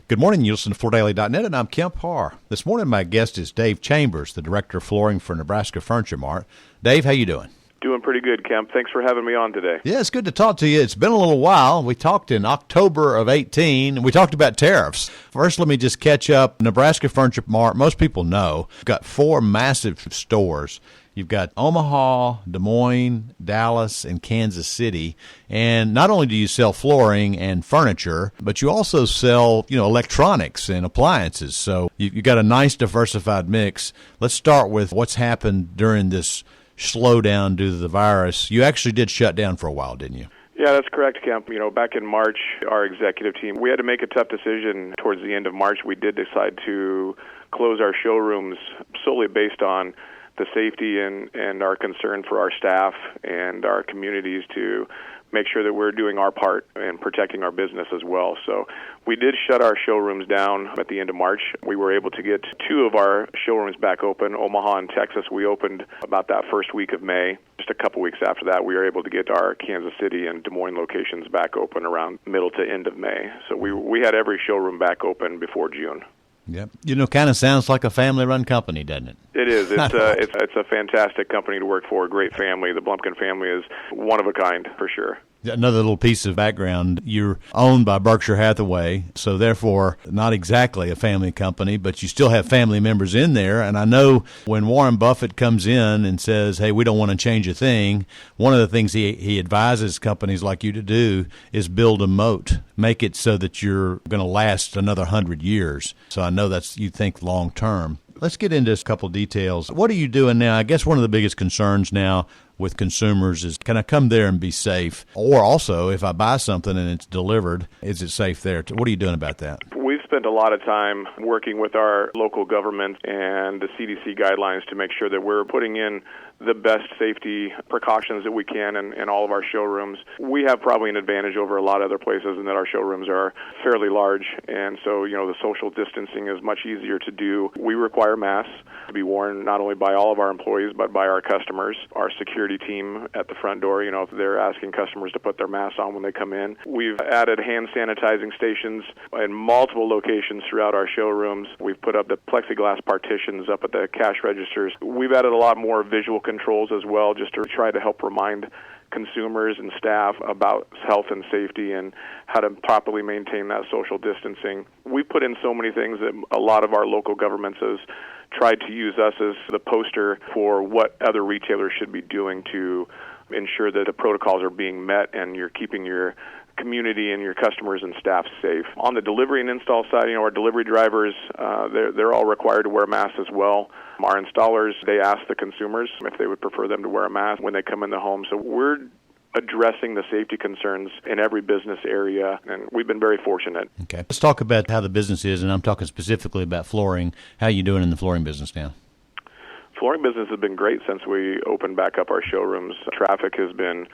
Good morning. You listen to FloorDaily.net, and I'm Kemp Harr. This morning, my guest is Dave Chambers, the Director of Flooring for Nebraska Furniture Mart. Dave, how you doing? Doing pretty good, Kemp. Thanks for having me on today. Yeah, it's good to talk to you. It's been a little while. We talked in October of 18, and we talked about tariffs. First, let me just catch up. Nebraska Furniture Mart, most people know, got 4 massive stores. You've got Omaha, Des Moines, Dallas, and Kansas City. And not only do you sell flooring and furniture, but you also sell, electronics and appliances. So you got a nice diversified mix. Let's start with what's happened during this slowdown due to the virus. You actually did shut down for a while, didn't you? Yeah, that's correct, Kemp. Back in March, our executive team, we had to make a tough decision towards the end of March. We did decide to close our showrooms solely based on the safety and our concern for our staff and our communities to make sure that we're doing our part in protecting our business as well. So we did shut our showrooms down at the end of March. We were able to get 2 of our showrooms back open. Omaha and Texas, we opened about that first week of May. Just a couple weeks after that, we were able to get our Kansas City and Des Moines locations back open around middle to end of May. So we had every showroom back open before June. Yep. Kind of sounds like a family-run company, doesn't it? It is. It's a fantastic company to work for, a great family. The Blumpkin family is one of a kind, for sure. Another little piece of background, you're owned by Berkshire Hathaway, so therefore not exactly a family company, but you still have family members in there. And I know when Warren Buffett comes in and says, hey, we don't want to change a thing, one of the things he advises companies like you to do is build a moat, make it so that you're going to last another 100 years. So I know that's, you think long term. Let's get into a couple details. What are you doing now? I guess one of the biggest concerns now with consumers is, can I come there and be safe? Or also, if I buy something and it's delivered, is it safe there? What are you doing about that? We've spent a lot of time working with our local government and the CDC guidelines to make sure that we're putting in the best safety precautions that we can in all of our showrooms. We have probably an advantage over a lot of other places in that our showrooms are fairly large, and so the social distancing is much easier to do. We require masks to be worn not only by all of our employees but by our customers. Our security team at the front door, if they're asking customers to put their masks on when they come in. We've added hand sanitizing stations in multiple locations throughout our showrooms. We've put up the plexiglass partitions up at the cash registers. We've added a lot more visual controls as well, just to try to help remind consumers and staff about health and safety and how to properly maintain that social distancing. We put in so many things that a lot of our local governments has tried to use us as the poster for what other retailers should be doing to ensure that the protocols are being met and you're keeping your community and your customers and staff safe. On the delivery and install side, our delivery drivers, they're all required to wear masks as well. Our installers, they ask the consumers if they would prefer them to wear a mask when they come in the home. So we're addressing the safety concerns in every business area, and we've been very fortunate. Okay. Let's talk about how the business is, and I'm talking specifically about flooring. How are you doing in the flooring business now? Flooring business has been great since we opened back up our showrooms. Traffic has been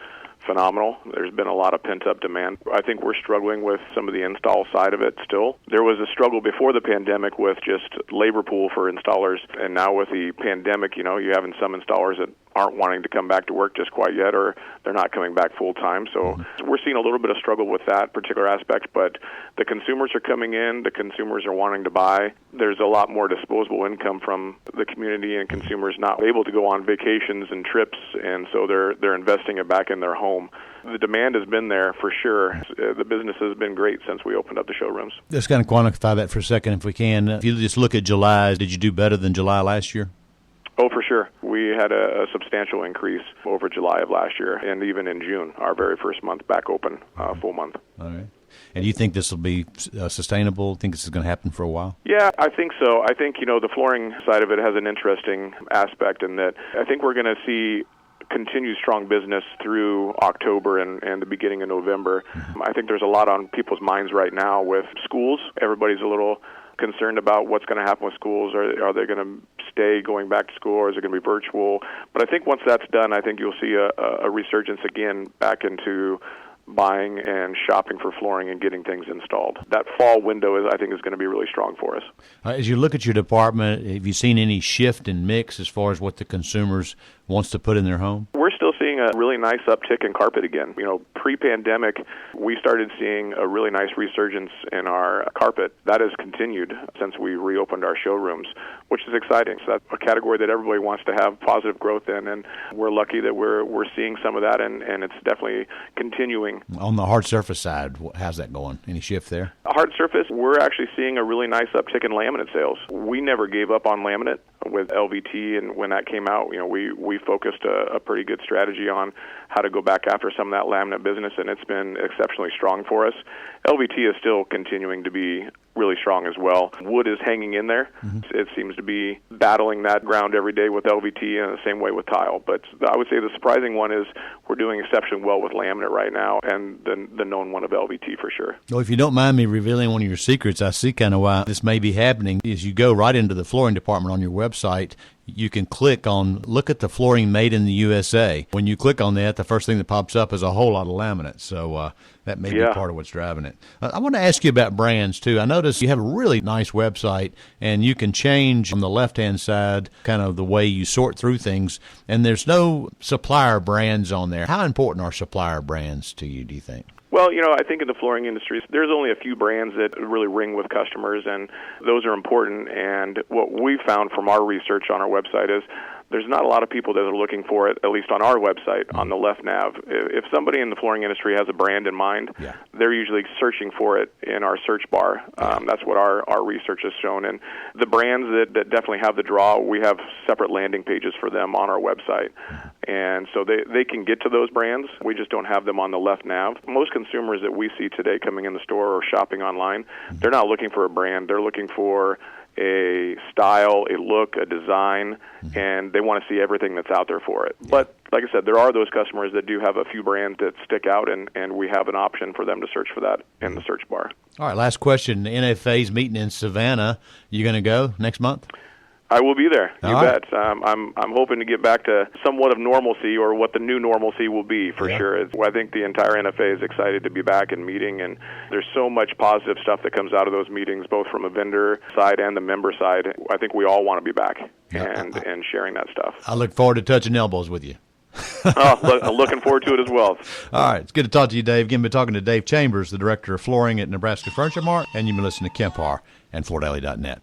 phenomenal. There's been a lot of pent-up demand. I think we're struggling with some of the install side of it still. There was a struggle before the pandemic with just labor pool for installers, and now with the pandemic, you're having some installers that aren't wanting to come back to work just quite yet, or they're not coming back full-time. So we're seeing a little bit of struggle with that particular aspect, but the consumers are coming in, the consumers are wanting to buy. There's a lot more disposable income from the community, and consumers not able to go on vacations and trips, and so they're investing it back in their home. The demand has been there for sure. The business has been great since we opened up the showrooms. Let's kind of quantify that for a second if we can. If you just look at July, did you do better than July last year? Oh, for sure. We had a substantial increase over July of last year, and even in June, our very first month back open, full month. All right. And you think this will be sustainable? Think this is going to happen for a while? Yeah, I think so. I think, the flooring side of it has an interesting aspect in that I think we're going to see continued strong business through October and the beginning of November. I think there's a lot on people's minds right now with schools. Everybody's a little concerned about what's going to happen with schools. Are they going to stay going back to school, or is it going to be virtual? But I think once that's done, I think you'll see a resurgence again back into buying and shopping for flooring and getting things installed. That fall window I think is going to be really strong for us. As you look at your department, have you seen any shift in mix as far as what the consumers wants to put in their home? We're still seeing seeing a really nice uptick in carpet again. Pre-pandemic, we started seeing a really nice resurgence in our carpet. That has continued since we reopened our showrooms, which is exciting. So that's a category that everybody wants to have positive growth in, and we're lucky that we're seeing some of that, and it's definitely continuing. On the hard surface side, how's that going? Any shift there? Hard surface, we're actually seeing a really nice uptick in laminate sales. We never gave up on laminate with LVT, and when that came out, we focused a pretty good strategy on how to go back after some of that laminate business, and it's been exceptionally strong for us. LVT is still continuing to be really strong as well. Wood is hanging in there. Mm-hmm. It seems to be battling that ground every day with LVT, and the same way with tile. But I would say the surprising one is we're doing exceptionally well with laminate right now, and the known one of LVT for sure. Well, if you don't mind me revealing one of your secrets, I see kind of why this may be happening. Is you go right into the flooring department on your website, you can click on look at the flooring made in the USA. When you click on that, the first thing that pops up is a whole lot of laminate. So that may be part of what's driving it. I want to ask you about brands, too. I noticed you have a really nice website, and you can change on the left-hand side kind of the way you sort through things, and there's no supplier brands on there. How important are supplier brands to you, do you think? Well, I think in the flooring industry, there's only a few brands that really ring with customers, and those are important. And what we found from our research on our website is there's not a lot of people that are looking for it, at least on our website, on the left nav. If somebody in the flooring industry has a brand in mind, they're usually searching for it in our search bar. That's what our research has shown. And the brands that definitely have the draw, we have separate landing pages for them on our website. And so they can get to those brands. We just don't have them on the left nav. Most consumers that we see today coming in the store or shopping online, they're not looking for a brand. They're looking for a style, a look, a design, and they want to see everything that's out there for it. But like I said, there are those customers that do have a few brands that stick out, and we have an option for them to search for that in the search bar. All right, last question. NFA's meeting in Savannah. You going to go next month? I will be there. You bet. I'm hoping to get back to somewhat of normalcy, or what the new normalcy will be for sure. I think the entire NFA is excited to be back and meeting, and there's so much positive stuff that comes out of those meetings, both from a vendor side and the member side. I think we all want to be back and sharing that stuff. I look forward to touching elbows with you. I'm looking forward to it as well. All right. It's good to talk to you, Dave. Again, been talking to Dave Chambers, the Director of Flooring at Nebraska Furniture Mart, and you've been listening to Kemp Harr and FloorDaily.net.